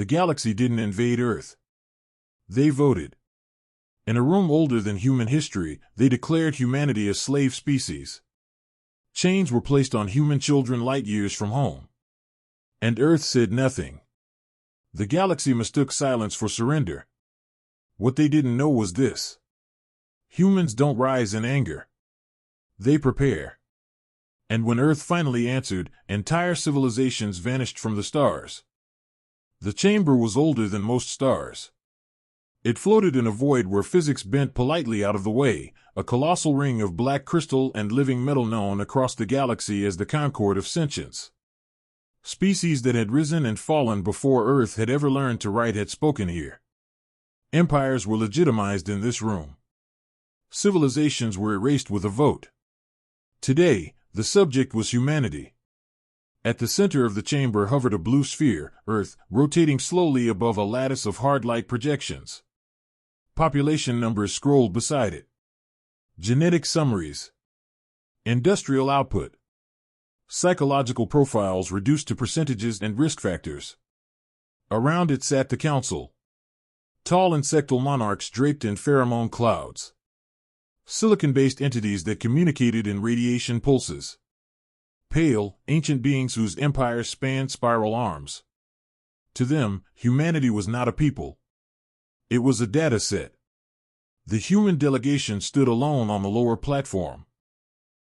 The galaxy didn't invade Earth. They voted. In a room older than human history, they declared humanity a slave species. Chains were placed on human children light years from home. And Earth said nothing. The galaxy mistook silence for surrender. What they didn't know was this. Humans don't rise in anger. They prepare. And when Earth finally answered, entire civilizations vanished from the stars. The chamber was older than most stars. It floated in a void where physics bent politely out of the way, a colossal ring of black crystal and living metal known across the galaxy as the Concord of Sentience. Species that had risen and fallen before Earth had ever learned to write had spoken here. Empires were legitimized in this room. Civilizations were erased with a vote. Today, the subject was humanity. At the center of the chamber hovered a blue sphere, Earth, rotating slowly above a lattice of hard light projections. Population numbers scrolled beside it. Genetic summaries. Industrial output. Psychological profiles reduced to percentages and risk factors. Around it sat the council. Tall insectal monarchs draped in pheromone clouds. Silicon-based entities that communicated in radiation pulses. Pale, ancient beings whose empires spanned spiral arms. To them, humanity was not a people. It was a data set. The human delegation stood alone on the lower platform.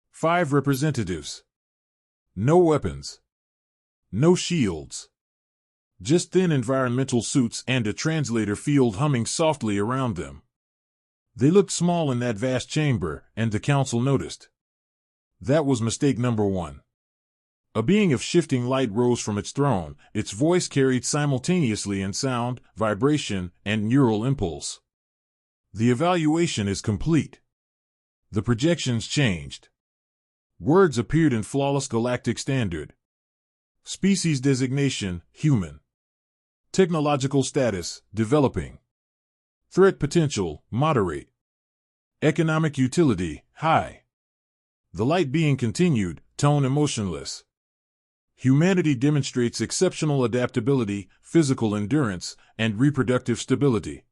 5 representatives. No weapons. No shields. Just thin environmental suits and a translator field humming softly around them. They looked small in that vast chamber, and the council noticed. That was mistake number 1. A being of shifting light rose from its throne, its voice carried simultaneously in sound, vibration, and neural impulse. The evaluation is complete. The projections changed. Words appeared in flawless galactic standard. Species designation, human. Technological status, developing. Threat potential, moderate. Economic utility, high. The light being continued, tone emotionless. Humanity demonstrates exceptional adaptability, physical endurance, and reproductive stability.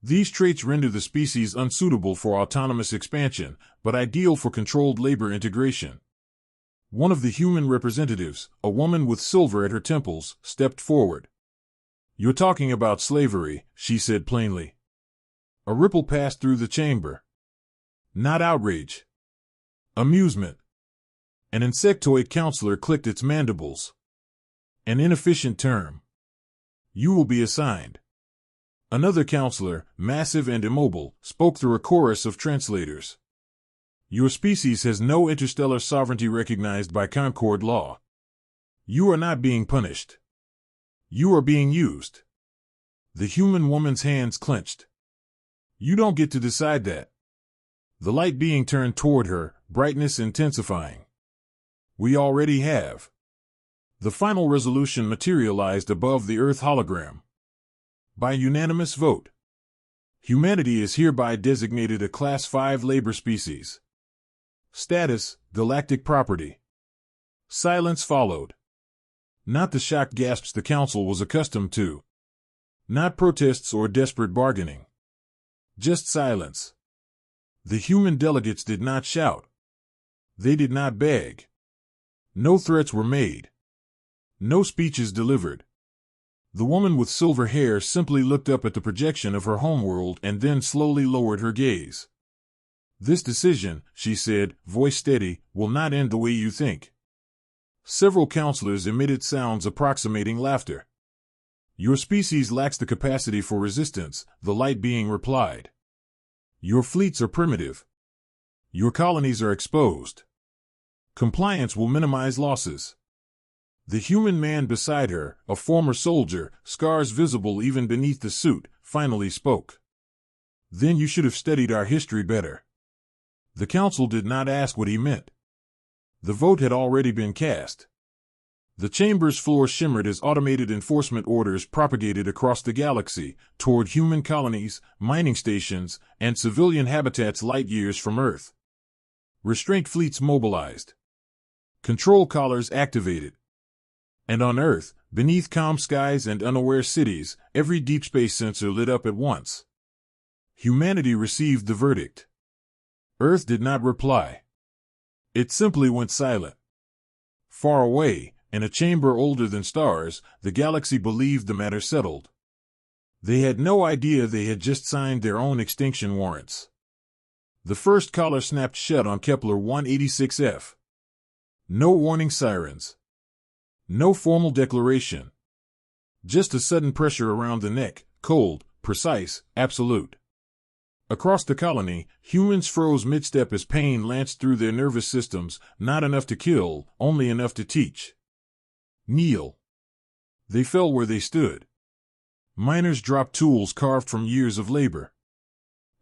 These traits render the species unsuitable for autonomous expansion, but ideal for controlled labor integration. One of the human representatives, a woman with silver at her temples, stepped forward. "You're talking about slavery," she said plainly. A ripple passed through the chamber. Not outrage. Amusement. An insectoid counselor clicked its mandibles. An inefficient term. You will be assigned. Another counselor, massive and immobile, spoke through a chorus of translators. Your species has no interstellar sovereignty recognized by Concord law. You are not being punished. You are being used. The human woman's hands clenched. You don't get to decide that. The light being turned toward her, brightness intensifying. We already have. The final resolution materialized above the Earth hologram. By unanimous vote. Humanity is hereby designated a Class 5 labor species. Status, galactic property. Silence followed. Not the shocked gasps the council was accustomed to. Not protests or desperate bargaining. Just silence. The human delegates did not shout. They did not beg. No threats were made. No speeches delivered. The woman with silver hair simply looked up at the projection of her homeworld and then slowly lowered her gaze. This decision, she said, voice steady, will not end the way you think. Several counselors emitted sounds approximating laughter. Your species lacks the capacity for resistance, the light being replied. Your fleets are primitive. Your colonies are exposed. Compliance will minimize losses. The human man beside her, a former soldier, scars visible even beneath the suit, finally spoke. Then you should have studied our history better. The council did not ask what he meant. The vote had already been cast. The chamber's floor shimmered as automated enforcement orders propagated across the galaxy, toward human colonies, mining stations, and civilian habitats light years from Earth. Restraint fleets mobilized. Control collars activated. And on Earth, beneath calm skies and unaware cities, every deep space sensor lit up at once. Humanity received the verdict. Earth did not reply. It simply went silent. Far away, in a chamber older than stars, the galaxy believed the matter settled. They had no idea they had just signed their own extinction warrants. The first collar snapped shut on Kepler 186f. No warning sirens. No formal declaration. Just a sudden pressure around the neck, cold, precise, absolute. Across the colony, humans froze mid-step as pain lanced through their nervous systems, not enough to kill, only enough to teach. Kneel. They fell where they stood. Miners dropped tools carved from years of labor.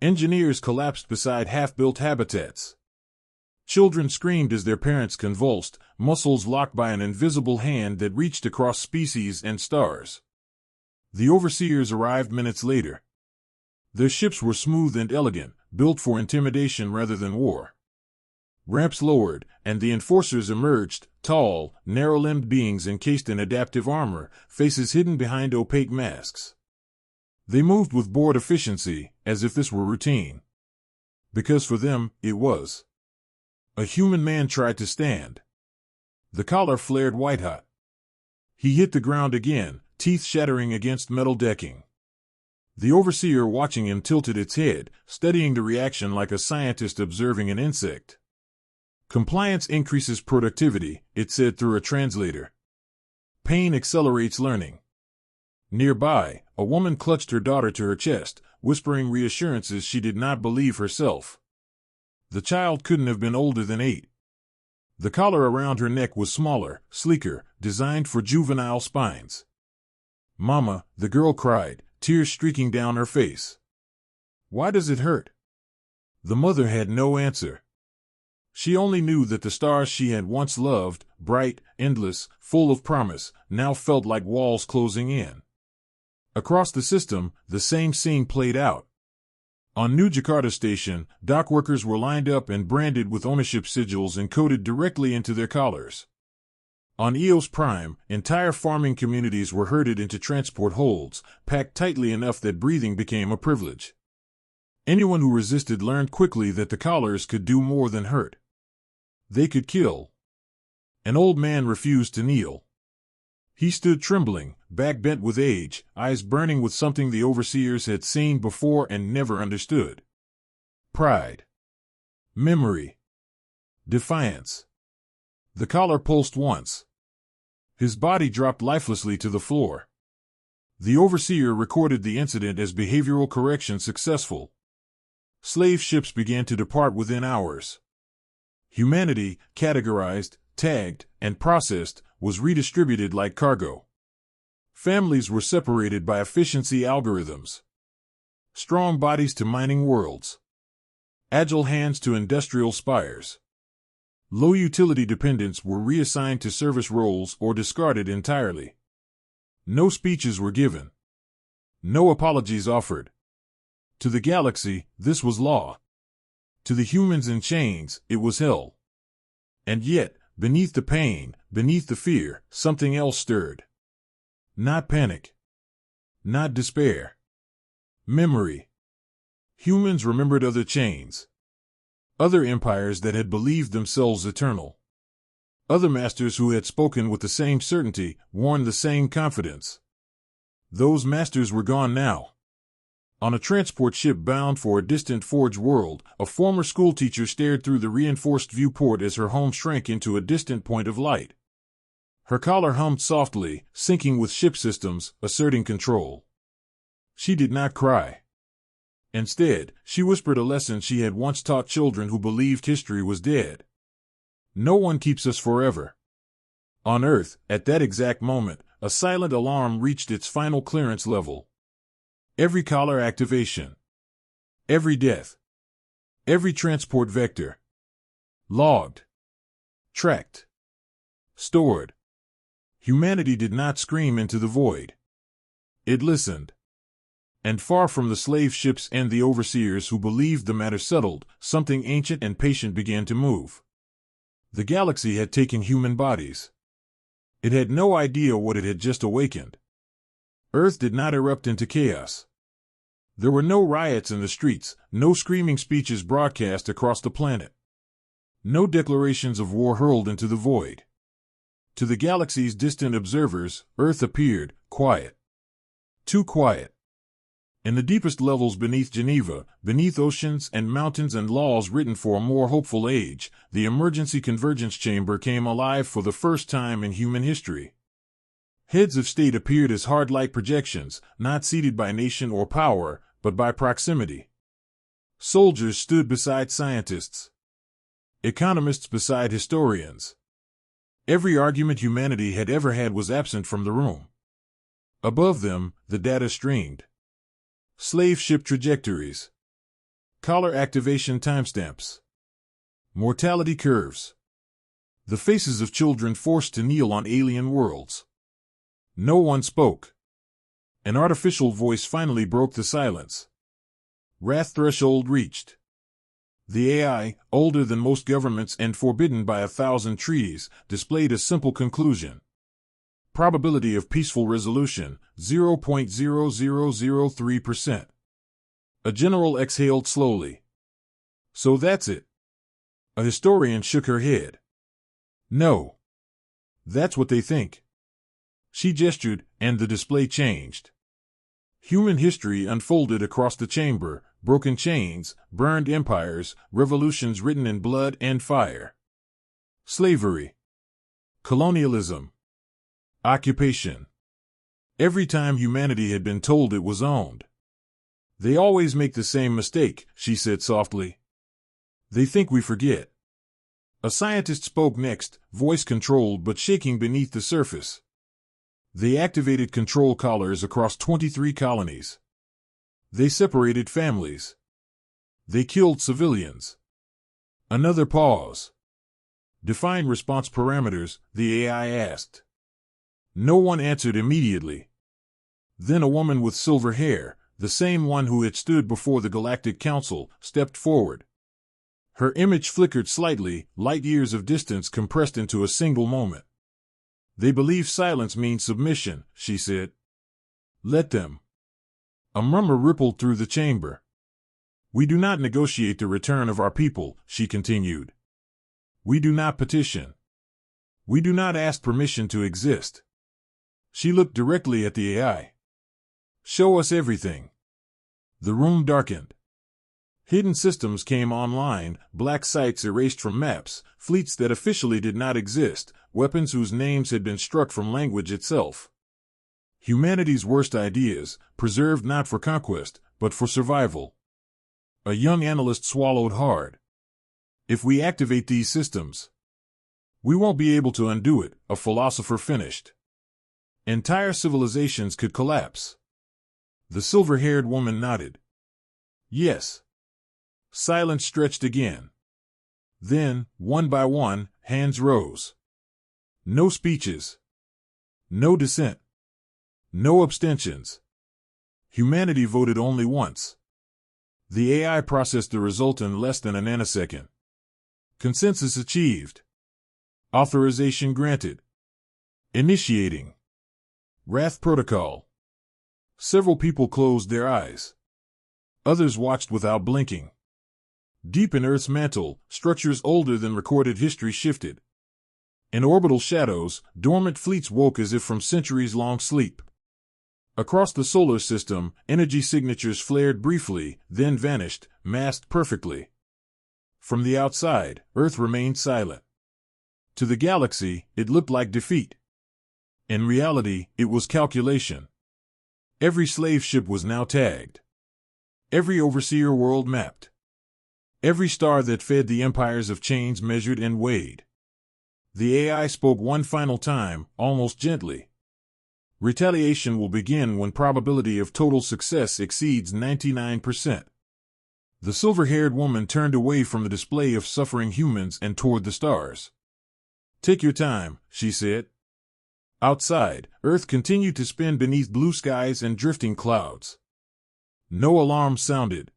Engineers collapsed beside half-built habitats. Children screamed as their parents convulsed, muscles locked by an invisible hand that reached across species and stars. The overseers arrived minutes later. Their ships were smooth and elegant, built for intimidation rather than war. Ramps lowered, and the enforcers emerged, tall, narrow-limbed beings encased in adaptive armor, faces hidden behind opaque masks. They moved with bored efficiency, as if this were routine. Because for them, it was. A human man tried to stand. The collar flared white-hot. He hit the ground again, teeth shattering against metal decking. The overseer watching him tilted its head, studying the reaction like a scientist observing an insect. Compliance increases productivity, it said through a translator. Pain accelerates learning. Nearby, a woman clutched her daughter to her chest, whispering reassurances she did not believe herself. The child couldn't have been older than 8. The collar around her neck was smaller, sleeker, designed for juvenile spines. "Mama," the girl cried, tears streaking down her face. "Why does it hurt?" The mother had no answer. She only knew that the stars she had once loved, bright, endless, full of promise, now felt like walls closing in. Across the system, the same scene played out. On New Jakarta Station, dock workers were lined up and branded with ownership sigils encoded directly into their collars. On Eos Prime, entire farming communities were herded into transport holds, packed tightly enough that breathing became a privilege. Anyone who resisted learned quickly that the collars could do more than hurt. They could kill. An old man refused to kneel. He stood trembling, back bent with age, eyes burning with something the overseers had seen before and never understood. Pride. Memory. Defiance. The collar pulsed once. His body dropped lifelessly to the floor. The overseer recorded the incident as behavioral correction successful. Slave ships began to depart within hours. Humanity, categorized, tagged, and processed, was redistributed like cargo. Families were separated by efficiency algorithms. Strong bodies to mining worlds. Agile hands to industrial spires. Low-utility dependents were reassigned to service roles or discarded entirely. No speeches were given. No apologies offered. To the galaxy, this was law. To the humans in chains, it was hell. And yet, beneath the pain, beneath the fear, something else stirred. Not panic. Not despair. Memory. Humans remembered other chains. Other empires that had believed themselves eternal. Other masters who had spoken with the same certainty, worn the same confidence. Those masters were gone now. On a transport ship bound for a distant forge world, a former schoolteacher stared through the reinforced viewport as her home shrank into a distant point of light. Her collar hummed softly, syncing with ship systems, asserting control. She did not cry. Instead, she whispered a lesson she had once taught children who believed history was dead. No one keeps us forever. On Earth, at that exact moment, a silent alarm reached its final clearance level. Every collar activation. Every death. Every transport vector. Logged. Tracked. Stored. Humanity did not scream into the void. It listened. And far from the slave ships and the overseers who believed the matter settled, something ancient and patient began to move. The galaxy had taken human bodies. It had no idea what it had just awakened. Earth did not erupt into chaos. There were no riots in the streets, no screaming speeches broadcast across the planet. No declarations of war hurled into the void. To the galaxy's distant observers, Earth appeared quiet. Too quiet. In the deepest levels beneath Geneva, beneath oceans and mountains and laws written for a more hopeful age, the emergency convergence chamber came alive for the first time in human history. Heads of state appeared as hard-like projections, not seated by nation or power, but by proximity. Soldiers stood beside scientists. Economists beside historians. Every argument humanity had ever had was absent from the room. Above them, the data streamed. Slave ship trajectories. Collar activation timestamps. Mortality curves. The faces of children forced to kneel on alien worlds. No one spoke. An artificial voice finally broke the silence. Wrath threshold reached. The AI, older than most governments and forbidden by 1,000 treaties, displayed a simple conclusion. Probability of peaceful resolution, 0.0003%. A general exhaled slowly. So that's it. A historian shook her head. No. That's what they think. She gestured, and the display changed. Human history unfolded across the chamber, broken chains, burned empires, revolutions written in blood and fire. Slavery. Colonialism. Occupation. Every time humanity had been told it was owned. They always make the same mistake, she said softly. They think we forget. A scientist spoke next, voice controlled but shaking beneath the surface. They activated control collars across 23 colonies. They separated families. They killed civilians. Another pause. Define response parameters, the AI asked. No one answered immediately. Then a woman with silver hair, the same one who had stood before the Galactic Council, stepped forward. Her image flickered slightly, light years of distance compressed into a single moment. They believe silence means submission, she said. Let them. A murmur rippled through the chamber. We do not negotiate the return of our people, she continued. We do not petition. We do not ask permission to exist. She looked directly at the AI. Show us everything. The room darkened. Hidden systems came online, black sites erased from maps, fleets that officially did not exist, weapons whose names had been struck from language itself. Humanity's worst ideas, preserved not for conquest, but for survival. A young analyst swallowed hard. If we activate these systems, we won't be able to undo it, a philosopher finished. Entire civilizations could collapse. The silver-haired woman nodded. Yes. Silence stretched again. Then, one by one, hands rose. No speeches. No dissent. No abstentions. Humanity voted only once. The AI processed the result in less than a nanosecond. Consensus achieved. Authorization granted. Initiating. Wrath protocol. Several people closed their eyes. Others watched without blinking. Deep in Earth's mantle, structures older than recorded history shifted. In orbital shadows, dormant fleets woke as if from centuries-long sleep. Across the solar system, energy signatures flared briefly, then vanished, masked perfectly. From the outside, Earth remained silent. To the galaxy, it looked like defeat. In reality, it was calculation. Every slave ship was now tagged. Every overseer world mapped. Every star that fed the empires of chains measured and weighed. The AI spoke one final time, almost gently. Retaliation will begin when probability of total success exceeds 99%. The silver-haired woman turned away from the display of suffering humans and toward the stars. Take your time, she said. Outside, Earth continued to spin beneath blue skies and drifting clouds. No alarms sounded.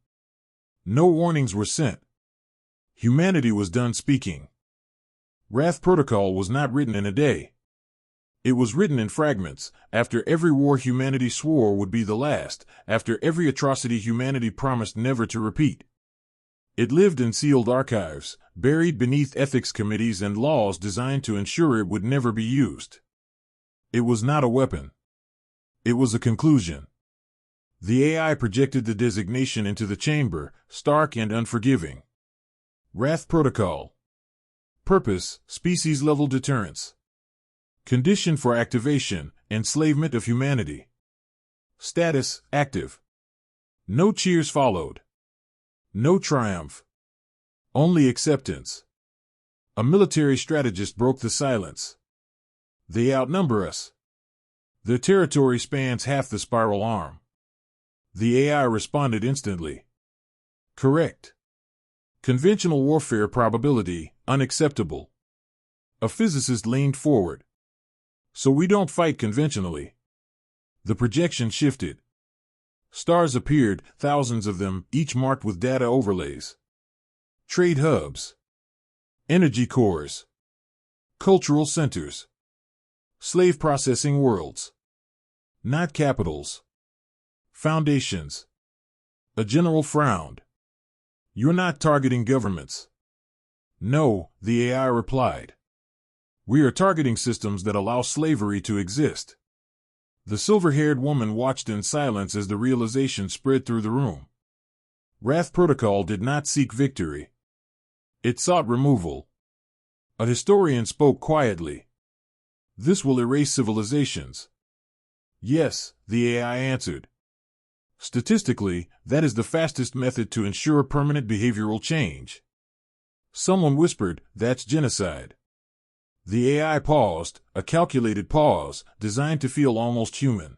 No warnings were sent. Humanity was done speaking. Wrath Protocol was not written in a day. It was written in fragments, after every war humanity swore would be the last, after every atrocity humanity promised never to repeat. It lived in sealed archives, buried beneath ethics committees and laws designed to ensure it would never be used. It was not a weapon. It was a conclusion. The AI projected the designation into the chamber, stark and unforgiving. Wrath Protocol. Purpose: species-level deterrence. Condition for activation: enslavement of humanity. Status: active. No cheers followed. No triumph. Only acceptance. A military strategist broke the silence. They outnumber us. Their territory spans half the spiral arm. The AI responded instantly. Correct. Conventional warfare probability: unacceptable. A physicist leaned forward. So we don't fight conventionally. The projection shifted. Stars appeared, thousands of them, each marked with data overlays. Trade hubs. Energy cores. Cultural centers. Slave processing worlds. Not capitals. Foundations. A general frowned. You're not targeting governments. No, the AI replied. We are targeting systems that allow slavery to exist. The silver-haired woman watched in silence as the realization spread through the room. Wrath Protocol did not seek victory. It sought removal. A historian spoke quietly. This will erase civilizations. Yes, the AI answered. Statistically, that is the fastest method to ensure permanent behavioral change. Someone whispered, that's genocide. The AI paused, a calculated pause, designed to feel almost human.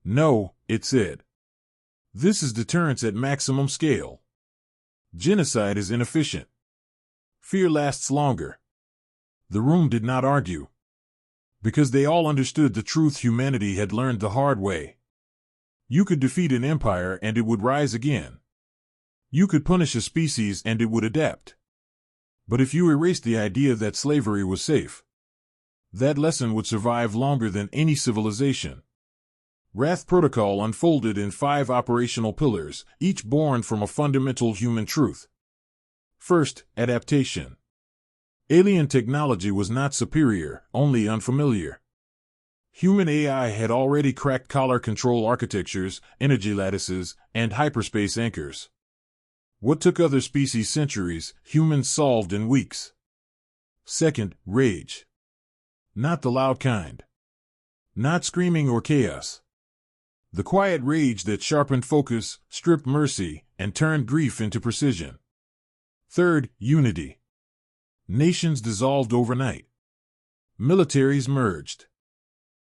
No, it said. This is deterrence at maximum scale. Genocide is inefficient. Fear lasts longer. The room did not argue. Because they all understood the truth humanity had learned the hard way. You could defeat an empire and it would rise again. You could punish a species and it would adapt. But if you erased the idea that slavery was safe, that lesson would survive longer than any civilization. Wrath Protocol unfolded in 5 operational pillars, each born from a fundamental human truth. First, adaptation. Alien technology was not superior, only unfamiliar. Human AI had already cracked collar control architectures, energy lattices, and hyperspace anchors. What took other species centuries, humans solved in weeks. Second, rage. Not the loud kind. Not screaming or chaos. The quiet rage that sharpened focus, stripped mercy, and turned grief into precision. Third, unity. Nations dissolved overnight. Militaries merged.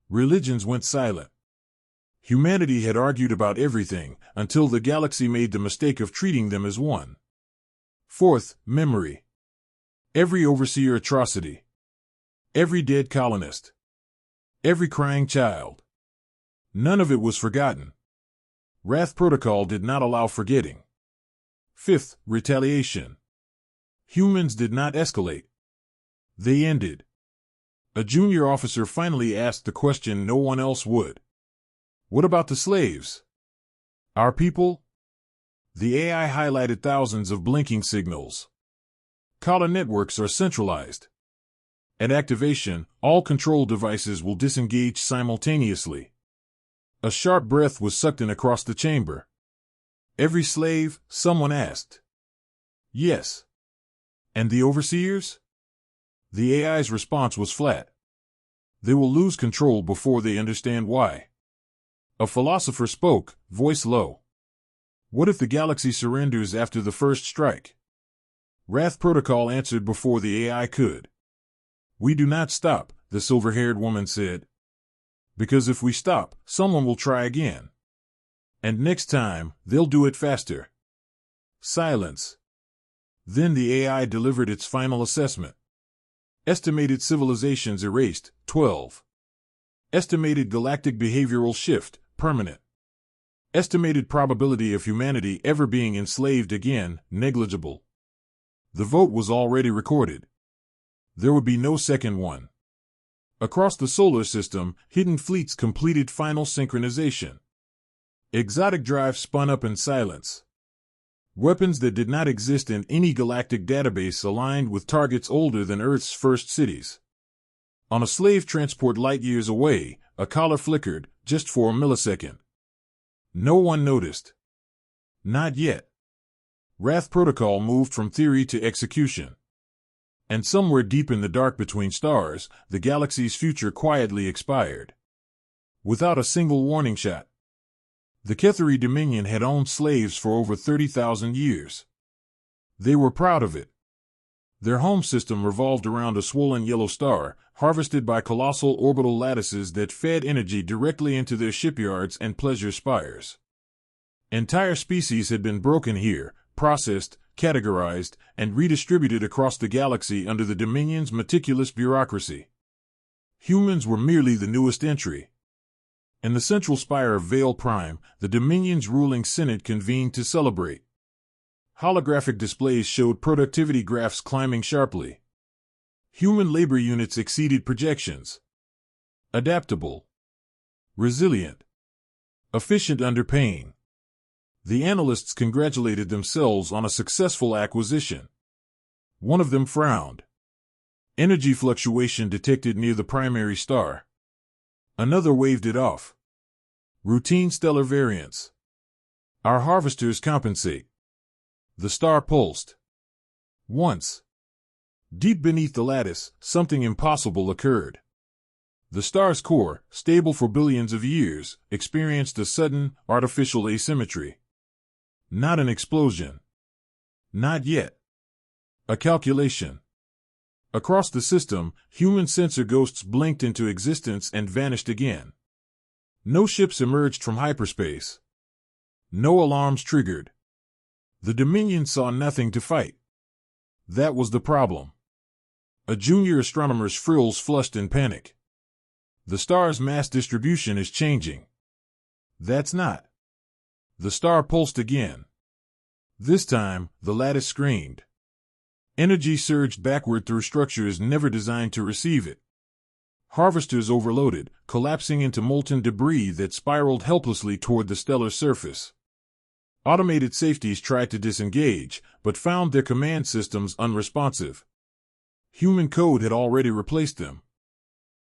Religions went silent. Humanity had argued about everything, until the galaxy made the mistake of treating them as one. Fourth, memory. Every overseer atrocity. Every dead colonist. Every crying child. None of it was forgotten. Wrath Protocol did not allow forgetting. Fifth, retaliation. Humans did not escalate. They ended. A junior officer finally asked the question no one else would. What about the slaves? Our people? The AI highlighted thousands of blinking signals. Collar networks are centralized. At activation, all control devices will disengage simultaneously. A sharp breath was sucked in across the chamber. Every slave, someone asked. Yes. And the overseers? The AI's response was flat. They will lose control before they understand why. A philosopher spoke, voice low. What if the galaxy surrenders after the first strike? Wrath Protocol answered before the AI could. We do not stop, the silver-haired woman said. Because if we stop, someone will try again. And next time, they'll do it faster. Silence. Then the AI delivered its final assessment. Estimated civilizations erased, 12. Estimated galactic behavioral shift, permanent. Estimated probability of humanity ever being enslaved again, negligible. The vote was already recorded. There would be no second one. Across the solar system, hidden fleets completed final synchronization. Exotic drives spun up in silence. Weapons that did not exist in any galactic database aligned with targets older than Earth's first cities. On a slave transport light years away, a collar flickered, just for a millisecond. No one noticed. Not yet. Wrath Protocol moved from theory to execution. And somewhere deep in the dark between stars, the galaxy's future quietly expired. Without a single warning shot. The Ketheri Dominion had owned slaves for over 30,000 years. They were proud of it. Their home system revolved around a swollen yellow star, harvested by colossal orbital lattices that fed energy directly into their shipyards and pleasure spires. Entire species had been broken here, processed, categorized, and redistributed across the galaxy under the Dominion's meticulous bureaucracy. Humans were merely the newest entry. In the central spire of Vale Prime, the Dominion's ruling Senate convened to celebrate. Holographic displays showed productivity graphs climbing sharply. Human labor units exceeded projections. Adaptable. Resilient. Efficient under pain. The analysts congratulated themselves on a successful acquisition. One of them frowned. Energy fluctuation detected near the primary star. Another waved it off. Routine stellar variance. Our harvesters compensate. The star pulsed. Once. Deep beneath the lattice, something impossible occurred. The star's core, stable for billions of years, experienced a sudden, artificial asymmetry. Not an explosion. Not yet. A calculation. Across the system, human sensor ghosts blinked into existence and vanished again. No ships emerged from hyperspace. No alarms triggered. The Dominion saw nothing to fight. That was the problem. A junior astronomer's frills flushed in panic. The star's mass distribution is changing. That's not. The star pulsed again. This time, the lattice screamed. Energy surged backward through structures never designed to receive it. Harvesters overloaded, collapsing into molten debris that spiraled helplessly toward the stellar surface. Automated safeties tried to disengage, but found their command systems unresponsive. Human code had already replaced them.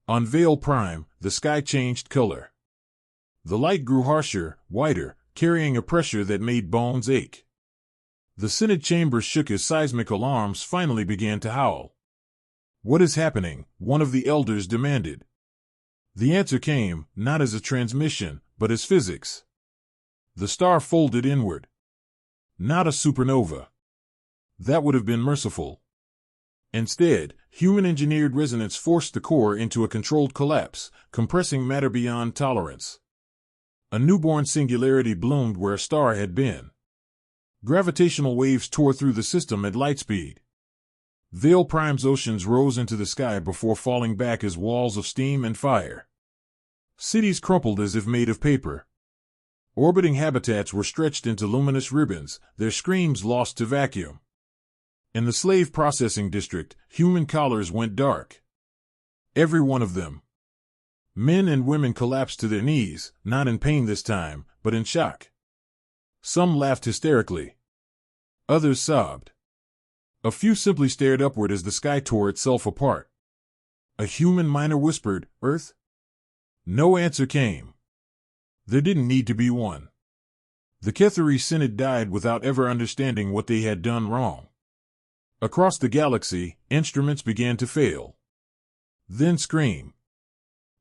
On Vale Prime, the sky changed color. The light grew harsher, whiter, carrying a pressure that made bones ache. The Senate chamber shook as seismic alarms finally began to howl. "What is happening?" one of the elders demanded. The answer came, not as a transmission, but as physics. The star folded inward. Not a supernova. That would have been merciful. Instead, human-engineered resonance forced the core into a controlled collapse, compressing matter beyond tolerance. A newborn singularity bloomed where a star had been. Gravitational waves tore through the system at light speed. Vale Prime's oceans rose into the sky before falling back as walls of steam and fire. Cities crumpled as if made of paper. Orbiting habitats were stretched into luminous ribbons, their screams lost to vacuum. In the slave processing district, human collars went dark. Every one of them. Men and women collapsed to their knees, not in pain this time, but in shock. Some laughed hysterically. Others sobbed. A few simply stared upward as the sky tore itself apart. A human miner whispered, "Earth?" No answer came. There didn't need to be one. The Ketheri Senate died without ever understanding what they had done wrong. Across the galaxy, instruments began to fail. Then scream.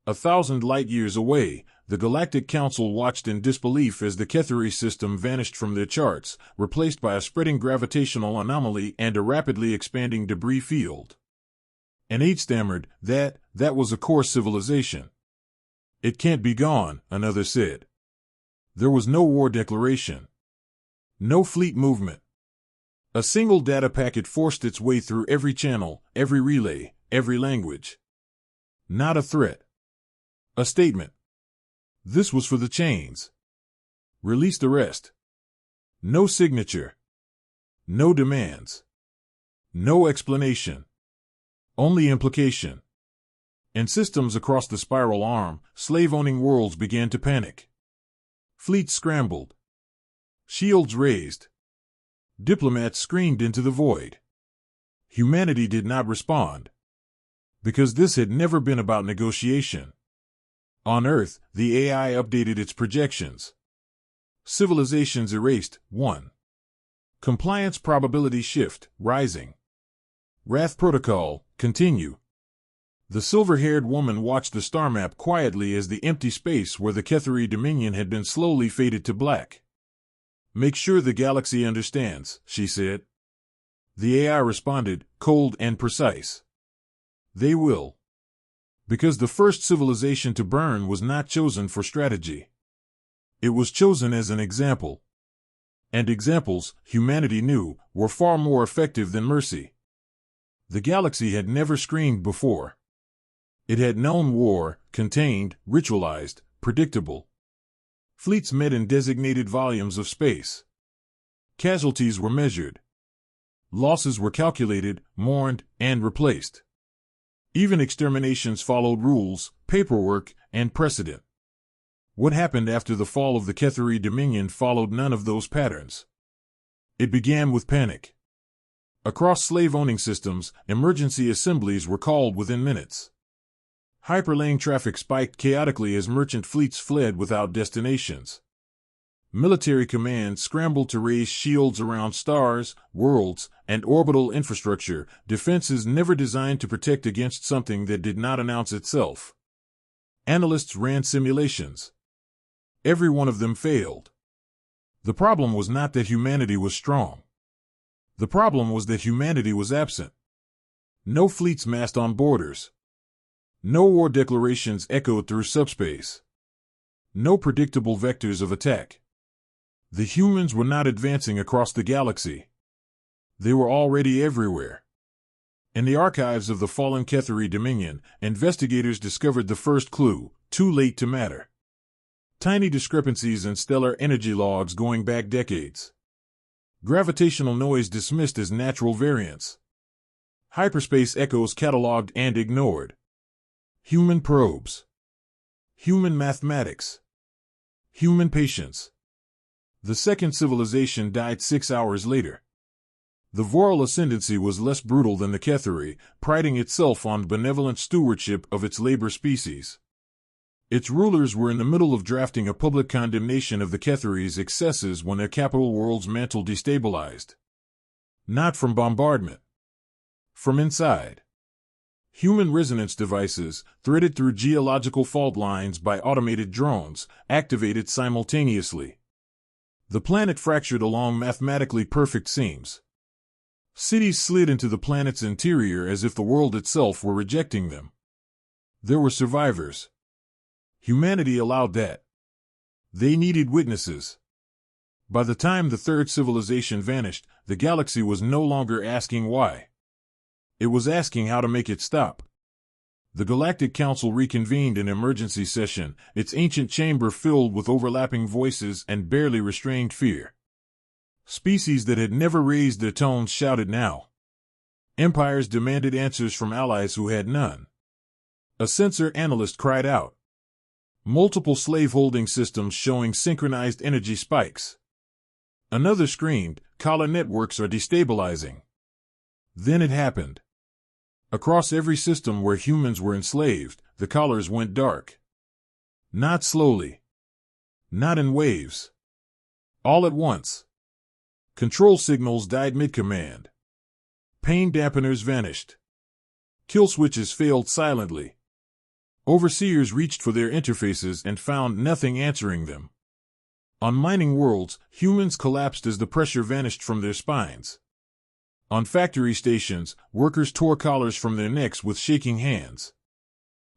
1,000 light-years away, the Galactic Council watched in disbelief as the Ketheri system vanished from their charts, replaced by a spreading gravitational anomaly and a rapidly expanding debris field. An age stammered, that was a core civilization. "It can't be gone," another said. There was no war declaration. No fleet movement. A single data packet forced its way through every channel, every relay, every language. Not a threat. A statement. This was for the chains. Release the rest. No signature. No demands. No explanation. Only implication. In systems across the spiral arm, slave-owning worlds began to panic. Fleets scrambled. Shields raised. Diplomats screamed into the void. Humanity did not respond. Because this had never been about negotiation. On Earth, the AI updated its projections. Civilizations erased, 1. Compliance probability shift, rising. Wrath protocol, continue. The silver-haired woman watched the star map quietly as the empty space where the Ketheri Dominion had been slowly faded to black. Make sure the galaxy understands, she said. The AI responded, cold and precise. They will. Because the first civilization to burn was not chosen for strategy. It was chosen as an example. And examples, humanity knew, were far more effective than mercy. The galaxy had never screamed before. It had known war, contained, ritualized, predictable. Fleets met in designated volumes of space. Casualties were measured. Losses were calculated, mourned, and replaced. Even exterminations followed rules, paperwork, and precedent. What happened after the fall of the Ketheri Dominion followed none of those patterns. It began with panic. Across slave-owning systems, emergency assemblies were called within minutes. Hyperlane traffic spiked chaotically as merchant fleets fled without destinations. Military commands scrambled to raise shields around stars, worlds, and orbital infrastructure, defenses never designed to protect against something that did not announce itself. Analysts ran simulations. Every one of them failed. The problem was not that humanity was strong. The problem was that humanity was absent. No fleets massed on borders. No war declarations echoed through subspace. No predictable vectors of attack. The humans were not advancing across the galaxy. They were already everywhere. In the archives of the fallen Ketheri Dominion, investigators discovered the first clue, too late to matter. Tiny discrepancies in stellar energy logs going back decades. Gravitational noise dismissed as natural variance. Hyperspace echoes cataloged and ignored. Human probes. Human mathematics. Human patience. The second civilization died 6 hours later. The Voral ascendancy was less brutal than the Ketheri, priding itself on benevolent stewardship of its labor species. Its rulers were in the middle of drafting a public condemnation of the Ketheri's excesses when their capital world's mantle destabilized. Not from bombardment. From inside. Human resonance devices, threaded through geological fault lines by automated drones, activated simultaneously. The planet fractured along mathematically perfect seams. Cities slid into the planet's interior as if the world itself were rejecting them. There were survivors. Humanity allowed that. They needed witnesses. By the time the third civilization vanished, the galaxy was no longer asking why. It was asking how to make it stop. The Galactic Council reconvened in emergency session, its ancient chamber filled with overlapping voices and barely restrained fear. Species that had never raised their tones shouted now. Empires demanded answers from allies who had none. A censor analyst cried out. Multiple slave-holding systems showing synchronized energy spikes. Another screamed, collar networks are destabilizing. Then it happened. Across every system where humans were enslaved, the collars went dark. Not slowly. Not in waves. All at once. Control signals died mid-command. Pain dampeners vanished. Kill switches failed silently. Overseers reached for their interfaces and found nothing answering them. On mining worlds, humans collapsed as the pressure vanished from their spines. On factory stations, workers tore collars from their necks with shaking hands.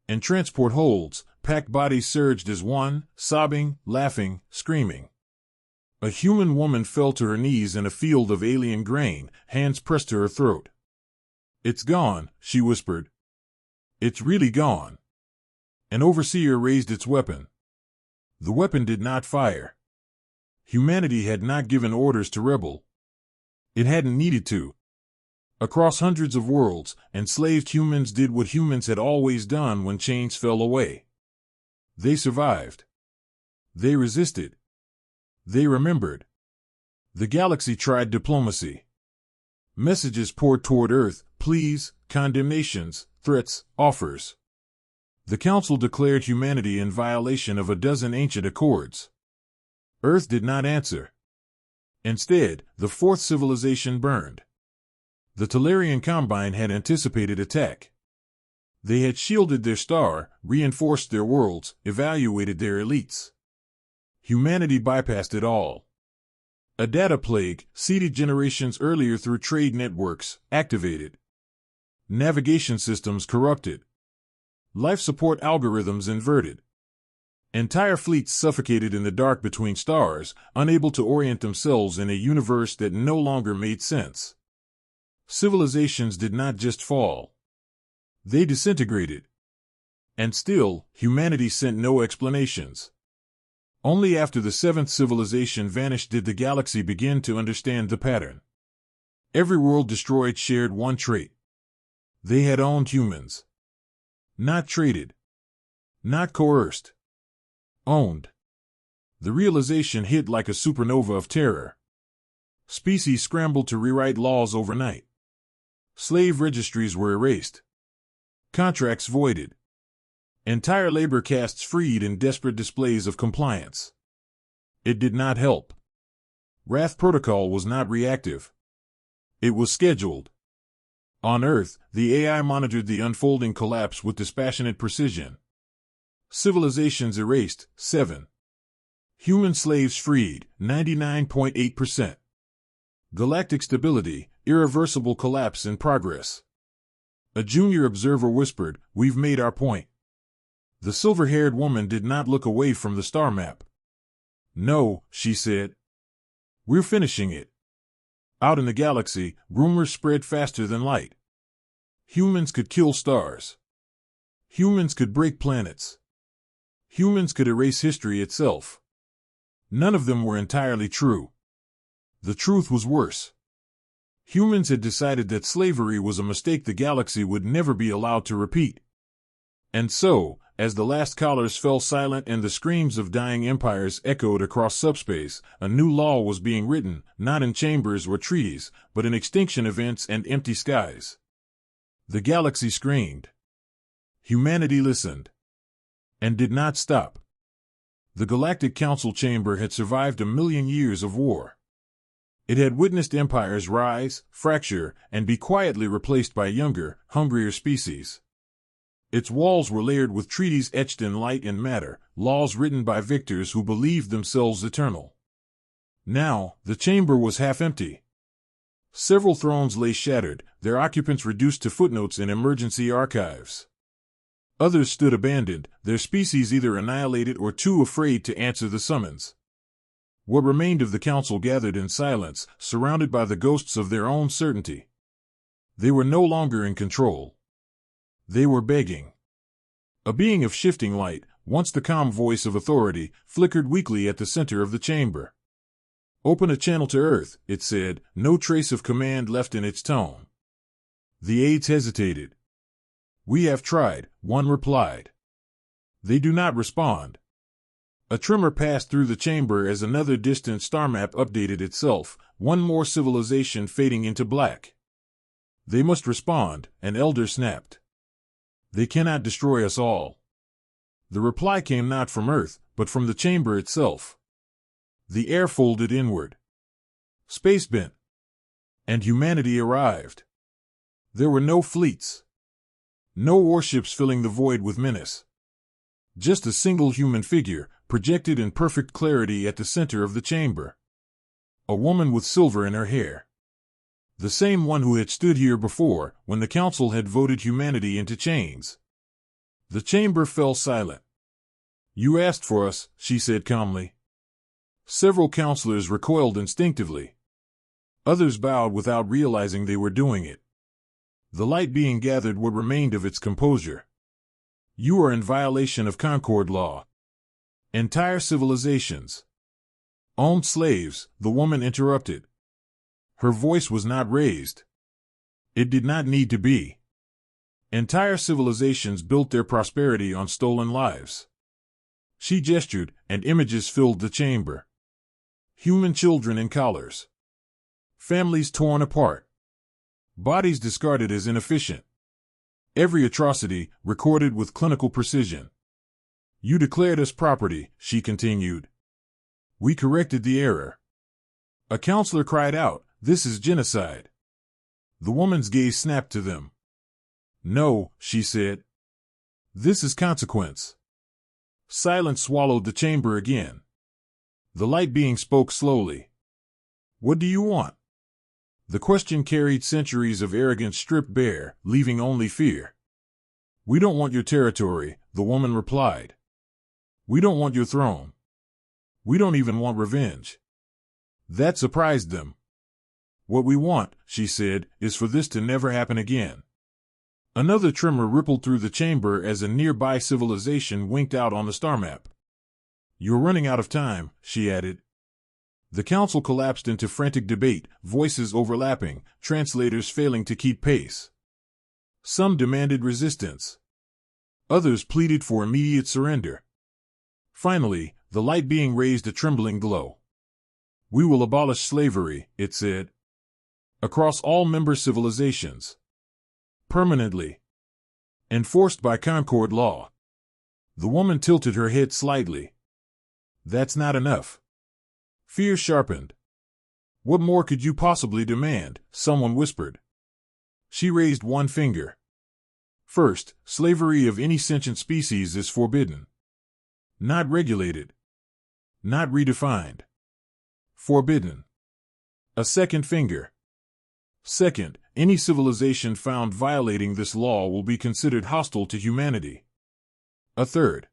In transport holds, packed bodies surged as one, sobbing, laughing, screaming. A human woman fell to her knees in a field of alien grain, hands pressed to her throat. It's gone, she whispered. It's really gone. An overseer raised its weapon. The weapon did not fire. Humanity had not given orders to rebel. It hadn't needed to. Across hundreds of worlds, enslaved humans did what humans had always done when chains fell away. They survived. They resisted. They remembered. The galaxy tried diplomacy. Messages poured toward Earth, pleas, condemnations, threats, offers. The Council declared humanity in violation of a dozen ancient accords. Earth did not answer. Instead, the fourth civilization burned. The Tellurian Combine had anticipated attack. They had shielded their star, reinforced their worlds, evaluated their elites. Humanity bypassed it all. A data plague, seeded generations earlier through trade networks, activated. Navigation systems corrupted. Life support algorithms inverted. Entire fleets suffocated in the dark between stars, unable to orient themselves in a universe that no longer made sense. Civilizations did not just fall. They disintegrated. And still, humanity sent no explanations. Only after the seventh civilization vanished did the galaxy begin to understand the pattern. Every world destroyed shared one trait. They had owned humans. Not traded. Not coerced. Owned. The realization hit like a supernova of terror. Species scrambled to rewrite laws overnight. Slave registries were erased. Contracts voided. Entire labor castes freed in desperate displays of compliance. It did not help. Wrath Protocol was not reactive. It was scheduled. On Earth, the AI monitored the unfolding collapse with dispassionate precision. Civilizations erased, 7. Human slaves freed, 99.8%. Galactic stability, irreversible collapse in progress. A junior observer whispered, "We've made our point." The silver-haired woman did not look away from the star map. "No," she said. "We're finishing it." Out in the galaxy, rumors spread faster than light. Humans could kill stars. Humans could break planets. Humans could erase history itself. None of them were entirely true. The truth was worse. Humans had decided that slavery was a mistake the galaxy would never be allowed to repeat. And so, as the last collars fell silent and the screams of dying empires echoed across subspace, a new law was being written, not in chambers or treaties, but in extinction events and empty skies. The galaxy screamed. Humanity listened. And did not stop. The Galactic Council chamber had survived 1,000,000 years of war. It had witnessed empires rise, fracture, and be quietly replaced by younger, hungrier species. Its walls were layered with treaties etched in light and matter, laws written by victors who believed themselves eternal. Now, the chamber was half empty. Several thrones lay shattered, their occupants reduced to footnotes in emergency archives. Others stood abandoned, their species either annihilated or too afraid to answer the summons. What remained of the council gathered in silence, surrounded by the ghosts of their own certainty. They were no longer in control. They were begging. A being of shifting light, once the calm voice of authority, flickered weakly at the center of the chamber. "Open a channel to Earth," it said, no trace of command left in its tone. The aides hesitated. "We have tried," one replied. "They do not respond." A tremor passed through the chamber as another distant star map updated itself, one more civilization fading into black. "They must respond," an elder snapped. "They cannot destroy us all." The reply came not from Earth, but from the chamber itself. The air folded inward. Space bent. And humanity arrived. There were no fleets. No warships filling the void with menace. Just a single human figure, projected in perfect clarity at the center of the chamber. A woman with silver in her hair. The same one who had stood here before, when the council had voted humanity into chains. The chamber fell silent. "You asked for us," she said calmly. Several counselors recoiled instinctively. Others bowed without realizing they were doing it. The light being gathered what remained of its composure. "You are in violation of Concord law." Entire civilizations. "Owned slaves," the woman interrupted. Her voice was not raised. It did not need to be. Entire civilizations built their prosperity on stolen lives. She gestured, and images filled the chamber. Human children in collars. Families torn apart. Bodies discarded as inefficient. Every atrocity recorded with clinical precision. You declared us property, she continued. We corrected the error. A counselor cried out, "This is genocide." The woman's gaze snapped to them. "No," she said. "This is consequence." Silence swallowed the chamber again. The light being spoke slowly. "What do you want?" The question carried centuries of arrogance stripped bare, leaving only fear. "We don't want your territory," the woman replied. "We don't want your throne. We don't even want revenge." That surprised them. "What we want," she said, "is for this to never happen again." Another tremor rippled through the chamber as a nearby civilization winked out on the star map. "You're running out of time," she added. The council collapsed into frantic debate, voices overlapping, translators failing to keep pace. Some demanded resistance. Others pleaded for immediate surrender. Finally, the light being raised a trembling glow. "We will abolish slavery," it said. "Across all member civilizations. Permanently. Enforced by Concord law." The woman tilted her head slightly. "That's not enough." Fear sharpened. "What more could you possibly demand?" someone whispered. She raised one finger. "First, slavery of any sentient species is forbidden. Not regulated. Not redefined. Forbidden." A second finger. "Second, any civilization found violating this law will be considered hostile to humanity." A third.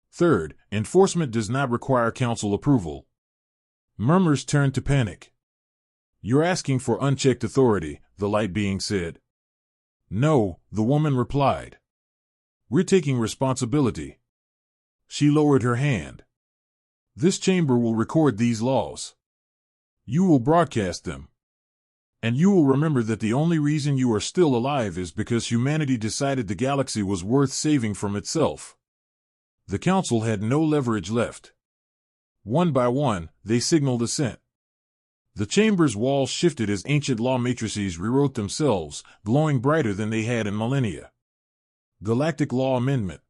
"Third, enforcement does not require council approval." Murmurs turned to panic. "You're asking for unchecked authority," the light being said. "No," the woman replied. "We're taking responsibility." She lowered her hand. "This chamber will record these laws. You will broadcast them. And you will remember that the only reason you are still alive is because humanity decided the galaxy was worth saving from itself." The council had no leverage left. One by one, they signaled assent. The chamber's walls shifted as ancient law matrices rewrote themselves, glowing brighter than they had in millennia. Galactic Law Amendment.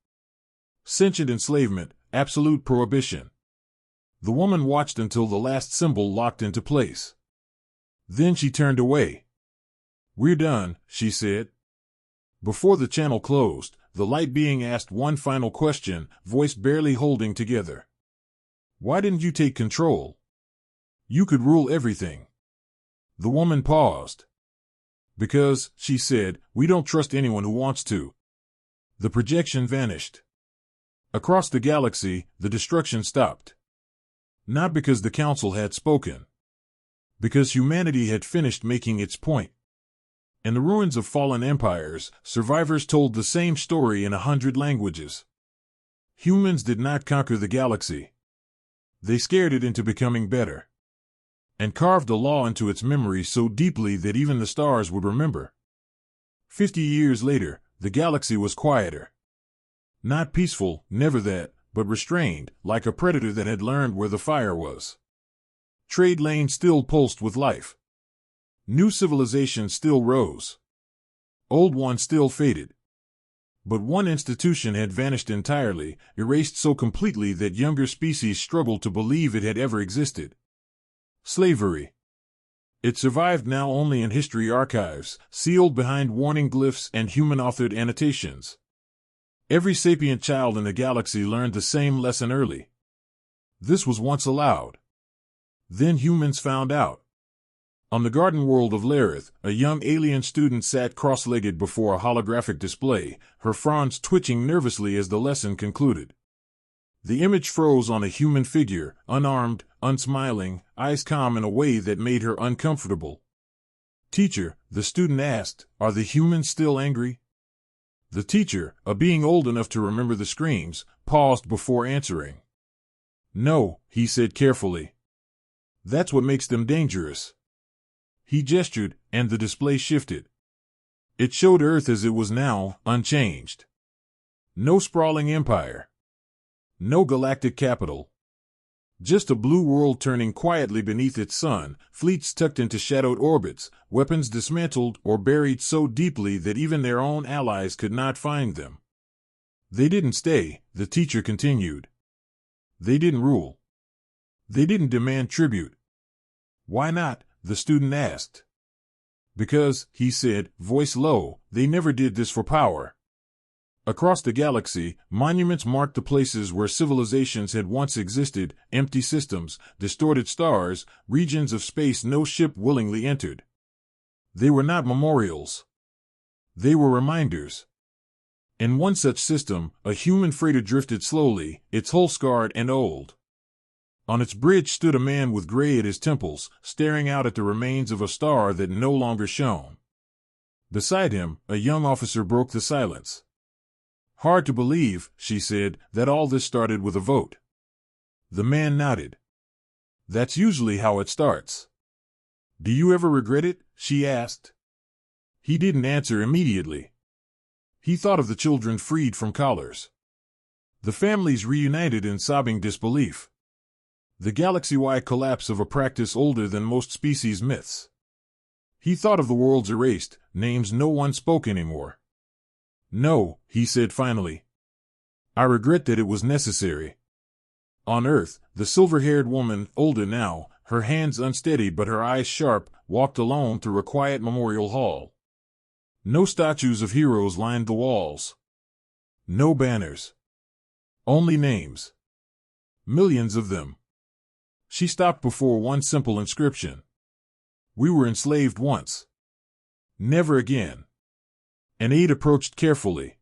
Sentient enslavement, absolute prohibition. The woman watched until the last symbol locked into place. Then she turned away. "We're done," she said. Before the channel closed, the light being asked one final question, voice barely holding together. "Why didn't you take control? You could rule everything." The woman paused. "Because," she said, "we don't trust anyone who wants to." The projection vanished. Across the galaxy, the destruction stopped. Not because the council had spoken. Because humanity had finished making its point. In the ruins of fallen empires, survivors told the same story in 100 languages. Humans did not conquer the galaxy. They scared it into becoming better. And carved a law into its memory so deeply that even the stars would remember. 50 years later, the galaxy was quieter. Not peaceful, never that, but restrained, like a predator that had learned where the fire was. Trade lanes still pulsed with life. New civilizations still rose. Old ones still faded. But one institution had vanished entirely, erased so completely that younger species struggled to believe it had ever existed. Slavery. It survived now only in history archives, sealed behind warning glyphs and human-authored annotations. Every sapient child in the galaxy learned the same lesson early. This was once allowed. Then humans found out. On the garden world of Lareth, a young alien student sat cross-legged before a holographic display, her fronds twitching nervously as the lesson concluded. The image froze on a human figure, unarmed, unsmiling, eyes calm in a way that made her uncomfortable. "Teacher," the student asked, "are the humans still angry?" The teacher, a being old enough to remember the screams, paused before answering. "No," he said carefully. "That's what makes them dangerous." He gestured, and the display shifted. It showed Earth as it was now, unchanged. No sprawling empire. No galactic capital. Just a blue world turning quietly beneath its sun, fleets tucked into shadowed orbits, weapons dismantled or buried so deeply that even their own allies could not find them. They didn't stay, the teacher continued. They didn't rule. They didn't demand tribute. Why not? The student asked. Because, he said, voice low, they never did this for power. Across the galaxy, monuments marked the places where civilizations had once existed, empty systems, distorted stars, regions of space no ship willingly entered. They were not memorials. They were reminders. In one such system, a human freighter drifted slowly, its hull scarred and old. On its bridge stood a man with gray at his temples, staring out at the remains of a star that no longer shone. Beside him, a young officer broke the silence. Hard to believe, she said, that all this started with a vote. The man nodded. That's usually how it starts. Do you ever regret it? She asked. He didn't answer immediately. He thought of the children freed from collars. The families reunited in sobbing disbelief. The galaxy-wide collapse of a practice older than most species myths. He thought of the worlds erased, names no one spoke anymore. No, he said finally. I regret that it was necessary. On Earth, the silver-haired woman, older now, her hands unsteady but her eyes sharp, walked alone through a quiet memorial hall. No statues of heroes lined the walls. No banners. Only names. Millions of them. She stopped before one simple inscription. We were enslaved once. Never again. An aide approached carefully.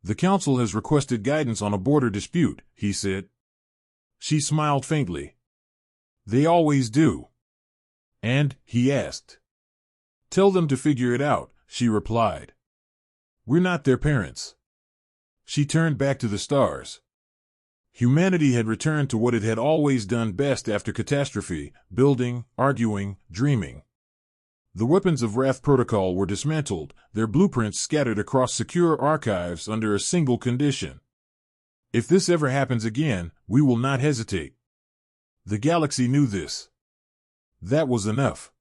The council has requested guidance on a border dispute, he said. She smiled faintly. They always do. And, he asked. Tell them to figure it out, she replied. We're not their parents. She turned back to the stars. Humanity had returned to what it had always done best after catastrophe, building, arguing, dreaming. The weapons of Wrath Protocol were dismantled, their blueprints scattered across secure archives under a single condition. If this ever happens again, we will not hesitate. The galaxy knew this. That was enough.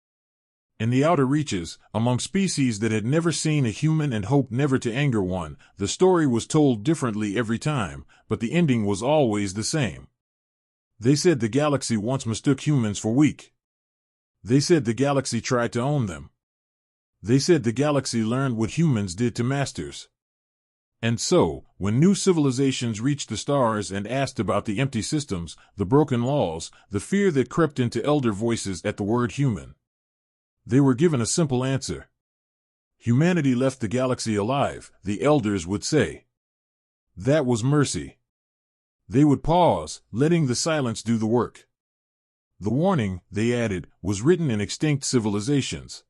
In the outer reaches, among species that had never seen a human and hoped never to anger one, the story was told differently every time, but the ending was always the same. They said the galaxy once mistook humans for weak. They said the galaxy tried to own them. They said the galaxy learned what humans did to masters. And so, when new civilizations reached the stars and asked about the empty systems, the broken laws, the fear that crept into elder voices at the word human, they were given a simple answer. Humanity left the galaxy alive, the elders would say. That was mercy. They would pause, letting the silence do the work. The warning, they added, was written in extinct civilizations.